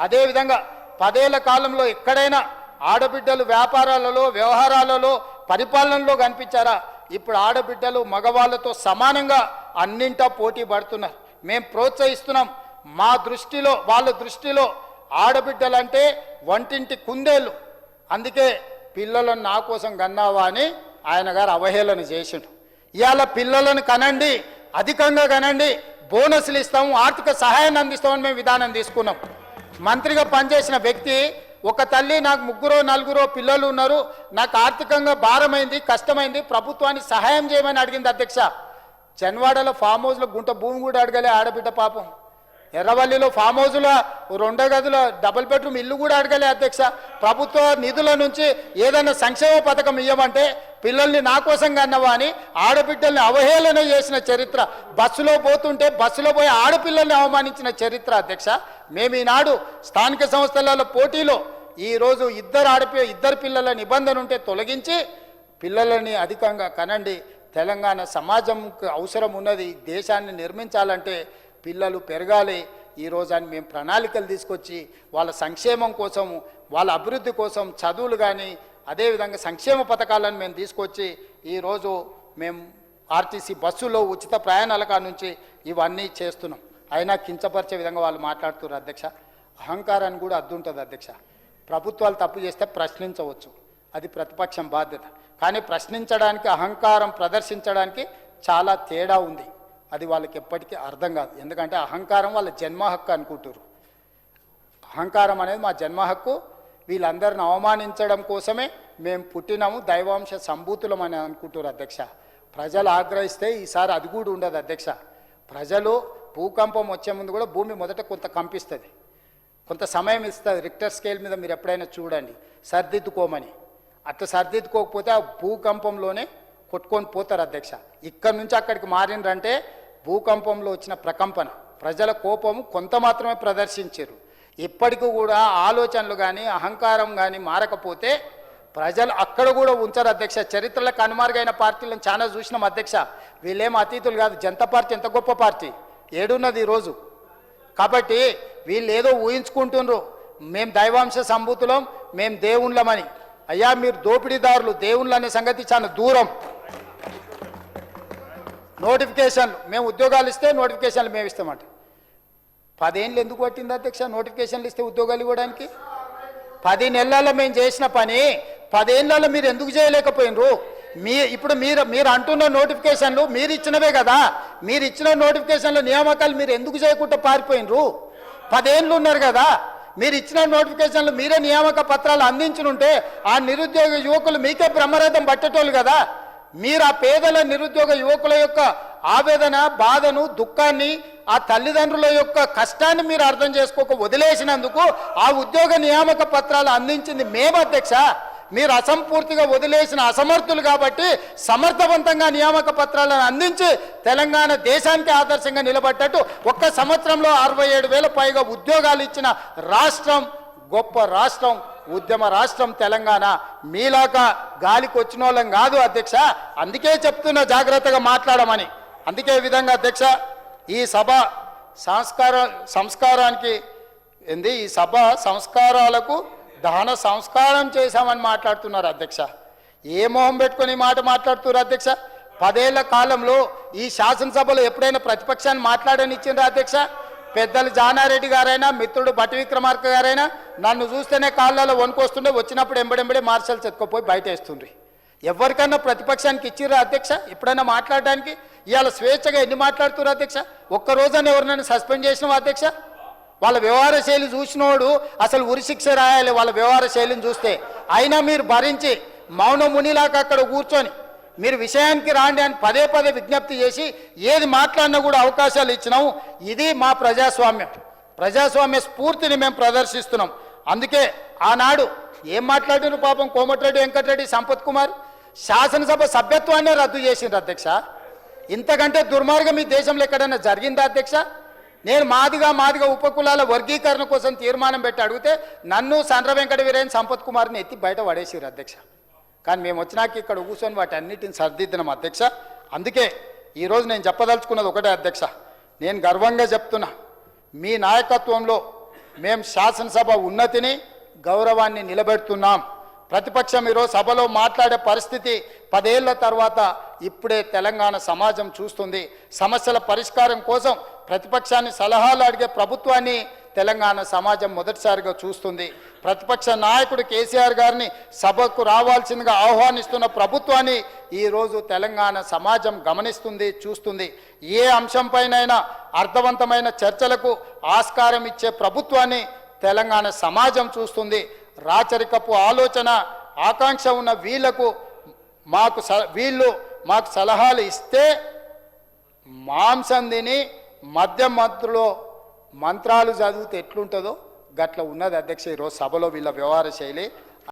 అదేవిధంగా 10 ఏళ్ల కాలంలో ఎక్కడైనా ఆడబిడ్డలు వ్యాపారాలలో వ్యవహారాలలో పరిపాలనలో కనిపించారా? ఇప్పుడు ఆడబిడ్డలు మగవాళ్ళతో సమానంగా అన్నింటా పోటీ పడుతున్నారు. మేము ప్రోత్సహిస్తున్నాం. మా దృష్టిలో వాళ్ళ దృష్టిలో ఆడబిడ్డలంటే వంటింటి కుందేళ్ళు. అందుకే పిల్లలను నా కోసం కన్నావా అని ఆయన గారు అవహేళన చేసిండు. ఇవాళ పిల్లలను కనండి, అధికంగా కనండి, బోనస్లు ఇస్తాము, ఆర్థిక సహాయాన్ని అందిస్తామని మేము విధానం తీసుకున్నాం. మంత్రిగా పనిచేసిన వ్యక్తి ఒక తల్లి నాకు 3-4 పిల్లలు ఉన్నారు, నాకు ఆర్థికంగా భారమైంది, కష్టమైంది, ప్రభుత్వాన్ని సహాయం చేయమని అడిగింది అధ్యక్ష. జన్వాడలో ఫామ్ హౌస్లో గుంట భూమి కూడా అడగలే ఆడబిడ్డ పాపం. ఎర్రవల్లిలో ఫామ్ హౌస్లో 2 గదుల డబుల్ బెడ్రూమ్ ఇల్లు కూడా అడగలే అధ్యక్ష. ప్రభుత్వ నిధుల నుంచి ఏదైనా సంక్షేమ పథకం ఇవ్వమంటే పిల్లల్ని నా కోసం కన్నవా అని ఆడబిడ్డల్ని అవహేళన చేసిన చరిత్ర, బస్సులో పోతుంటే బస్సులో పోయి ఆడపిల్లల్ని అవమానించిన చరిత్ర అధ్యక్ష. మేము ఈనాడు స్థానిక సంస్థల పోటీలో ఈరోజు ఇద్దరు పిల్లల నిబంధన ఉంటే తొలగించి పిల్లలని అధికంగా కనండి. తెలంగాణ సమాజంకు అవసరం ఉన్నది. దేశాన్ని నిర్మించాలంటే పిల్లలు పెరగాలి. ఈరోజు అని మేము ప్రణాళికలు తీసుకొచ్చి వాళ్ళ సంక్షేమం కోసం, వాళ్ళ అభివృద్ధి కోసం చదువులు కానీ అదేవిధంగా సంక్షేమ పథకాలను మేము తీసుకొచ్చి ఈరోజు మేము ఆర్టీసీ బస్సులో ఉచిత ప్రయాణాల కాడ నుంచి ఇవన్నీ చేస్తున్నాం. అయినా కించపరిచే విధంగా వాళ్ళు మాట్లాడుతున్నారు అధ్యక్ష. అహంకారాన్ని కూడా అద్దుంటుంది అధ్యక్ష. ప్రభుత్వాలు తప్పు చేస్తే ప్రశ్నించవచ్చు, అది ప్రతిపక్షం బాధ్యత. కానీ ప్రశ్నించడానికి, అహంకారం ప్రదర్శించడానికి చాలా తేడా ఉంది. అది వాళ్ళకి ఎప్పటికీ అర్థం కాదు. ఎందుకంటే అహంకారం వాళ్ళ జన్మ హక్కు అనుకుంటారు. అహంకారం అనేది మా జన్మ హక్కు. వీళ్ళందరిని అవమానించడం కోసమే మేము పుట్టినాము, దైవాంశ సంభూతులం అని అనుకుంటారు అధ్యక్ష. ప్రజలు ఆగ్రహిస్తే ఈసారి అది కూడా ఉండదు అధ్యక్ష. ప్రజలు భూకంపం వచ్చే ముందు కూడా భూమి మొదట కొంత కంపిస్తుంది, కొంత సమయం ఇస్తుంది. రిక్టర్ స్కేల్ మీద మీరు ఎప్పుడైనా చూడండి, సర్దిద్దుకోమని. అట్లా సర్దిద్దుకోకపోతే ఆ భూకంపంలోనే కొట్టుకొని పోతారు అధ్యక్ష. ఇక్కడి నుంచి అక్కడికి మారినరంటే భూకంపంలో వచ్చిన ప్రకంపన, ప్రజల కోపము కొంత మాత్రమే ప్రదర్శించారు. ఇప్పటికీ కూడా ఆలోచనలు కానీ అహంకారం కానీ మారకపోతే ప్రజలు అక్కడ కూడా ఉంచారు అధ్యక్ష. చరిత్రలో కనుమరుగైన పార్టీలను చాలా చూసినాం అధ్యక్ష. వీళ్ళేం అతీతులు కాదు. జనతా పార్టీ ఎంత గొప్ప పార్టీ, ఏడున్నది ఈరోజు. కాబట్టి వీళ్ళు ఏదో ఊహించుకుంటున్నారు మేము దైవాంశ సంభూతులం, మేము దేవుళ్ళమని. అయ్యా మీరు దోపిడీదారులు, దేవుళ్ళు అనే సంగతి చాలా దూరం. నోటిఫికేషన్లు మేము ఉద్యోగాలు ఇస్తే నోటిఫికేషన్లు మేము ఇస్తామంట. 10 ఏళ్ళు ఎందుకు పట్టింది అధ్యక్ష నోటిఫికేషన్లు ఇస్తే ఉద్యోగాలు ఇవ్వడానికి? 10 నెలల్లో మేము చేసిన పని 10 ఏళ్ళలో మీరు ఎందుకు చేయలేకపోయినరు? ఇప్పుడు మీరు అంటున్న నోటిఫికేషన్లు మీరు ఇచ్చినవే కదా. మీరు ఇచ్చిన నోటిఫికేషన్ల నియామకాలు మీరు ఎందుకు చేయకుండా పారిపోయినరు? 10 ఏళ్ళు ఉన్నారు కదా. మీరు ఇచ్చిన నోటిఫికేషన్లు మీరే నియామక పత్రాలు అందించనుంటే ఆ నిరుద్యోగ యువకులు మీకే బ్రహ్మరథం పట్టేటోళ్ళు కదా. మీరు ఆ పేదల నిరుద్యోగ యువకుల యొక్క ఆవేదన, బాధను, దుఃఖాన్ని, ఆ తల్లిదండ్రుల యొక్క కష్టాన్ని మీరు అర్థం చేసుకోక వదిలేసినందుకు ఆ ఉద్యోగ నియామక పత్రాలు అందించింది మేము అధ్యక్ష. మీరు అసంపూర్తిగా వదిలేసిన అసమర్థులు కాబట్టి సమర్థవంతంగా నియామక పత్రాలను అందించి తెలంగాణ దేశానికి ఆదర్శంగా నిలబడ్డట్టు ఒక్క సంవత్సరంలో 67,000 పైగా ఉద్యోగాలు ఇచ్చిన రాష్ట్రం, గొప్ప రాష్ట్రం, ఉద్యమ రాష్ట్రం తెలంగాణ. మీలాగా గాలికి వచ్చిన వాళ్ళం కాదు అధ్యక్ష. అందుకే చెప్తున్నా జాగ్రత్తగా మాట్లాడమని. అందుకే విధంగా అధ్యక్ష ఈ సభ సంస్కారానికి ఏంది, ఈ సభ సంస్కారాలకు దహన సంస్కారం చేశామని మాట్లాడుతున్నారు అధ్యక్ష. ఏ మొహం పెట్టుకొని మాట మాట్లాడుతున్నారు అధ్యక్ష? 10 ఏళ్ల కాలంలో ఈ శాసనసభలో ఎప్పుడైనా ప్రతిపక్షాన్ని మాట్లాడనిచ్చిండ్రా అధ్యక్ష? పెద్దలు జానారెడ్డి గారైనా, మిత్రుడు భట్టి విక్రమార్క గారైనా నన్ను చూస్తేనే కాళ్ళలో వణుకొస్తుండే, వచ్చినప్పుడు ఎంబడెంబడే మార్షల్స్ ఎత్తుకుపోయి బయట వేస్తుండ్రి. ఎవరికన్నా ప్రతిపక్షానికి ఇచ్చిర్రా అధ్యక్ష ఎప్పుడైనా మాట్లాడడానికి? ఇవాళ స్వేచ్ఛగా ఎన్ని మాట్లాడుతున్నారు అధ్యక్ష? ఒక్కరోజైనా ఎవరినైనా సస్పెండ్ చేసినావా అధ్యక్ష? వాళ్ళ వ్యవహార శైలి చూసినోడు అసలు ఉరిశిక్ష రాయాలి వాళ్ళ వ్యవహార శైలిని చూస్తే. అయినా మీరు భరించి మౌన మునిలాగా అక్కడ కూర్చొని మీరు విషయానికి రాండి అని పదే పదే విజ్ఞప్తి చేసి ఏది మాట్లాడినా కూడా అవకాశాలు ఇచ్చినాము. ఇది మా ప్రజాస్వామ్యం. ప్రజాస్వామ్య స్ఫూర్తిని మేము ప్రదర్శిస్తున్నాం. అందుకే ఆనాడు ఏం మాట్లాడినారు పాపం కోమటిరెడ్డి వెంకటరెడ్డి, సంపత్ కుమార్ శాసనసభ సభ్యత్వాన్ని రద్దు చేసిండ్రు అధ్యక్ష. ఇంతకంటే దుర్మార్గం ఈ దేశంలో ఎక్కడైనా జరిగిందా అధ్యక్ష? నేను మాదిగా ఉపకులాల వర్గీకరణ కోసం తీర్మానం పెట్టి అడిగితే నన్ను సండ్ర వెంకట వీరయ్య, సంపత్ కుమార్ని ఎత్తి బయట పడేసిరు అధ్యక్ష. కానీ మేము వచ్చినాక ఇక్కడ కూర్చొని వాటి అన్నిటిని సర్దిద్దినాం అధ్యక్ష. అందుకే ఈరోజు నేను చెప్పదలుచుకున్నది ఒకటే అధ్యక్ష. నేను గర్వంగా చెప్తున్నా, మీ నాయకత్వంలో మేము శాసనసభ ఉన్నతిని గౌరవాన్ని నిలబెడుతున్నాం. ప్రతిపక్షం ఈరోజు సభలో మాట్లాడే పరిస్థితి 10 ఏళ్ల తర్వాత ఇప్పుడే తెలంగాణ సమాజం చూస్తుంది. సమస్యల పరిష్కారం కోసం ప్రతిపక్షాన్ని సలహాలు అడిగే ప్రభుత్వాన్ని తెలంగాణ సమాజం మొదటిసారిగా చూస్తుంది. ప్రతిపక్ష నాయకుడు కేసీఆర్ గారిని సభకు రావాల్సిందిగా ఆహ్వానిస్తున్న ప్రభుత్వాన్ని ఈరోజు తెలంగాణ సమాజం గమనిస్తుంది, చూస్తుంది. ఏ అంశంపైనైనా అర్థవంతమైన చర్చలకు ఆస్కారం ఇచ్చే ప్రభుత్వాన్ని తెలంగాణ సమాజం చూస్తుంది. రాచరికపు ఆలోచన ఆకాంక్ష ఉన్న వీళ్ళు మాకు సలహాలు ఇస్తే మాంసం తిని మధ్యలో మంత్రాలు చదివితే ఎట్లుంటుందో గట్ల ఉన్నది అధ్యక్ష ఈరోజు సభలో వీళ్ళ వ్యవహార శైలి.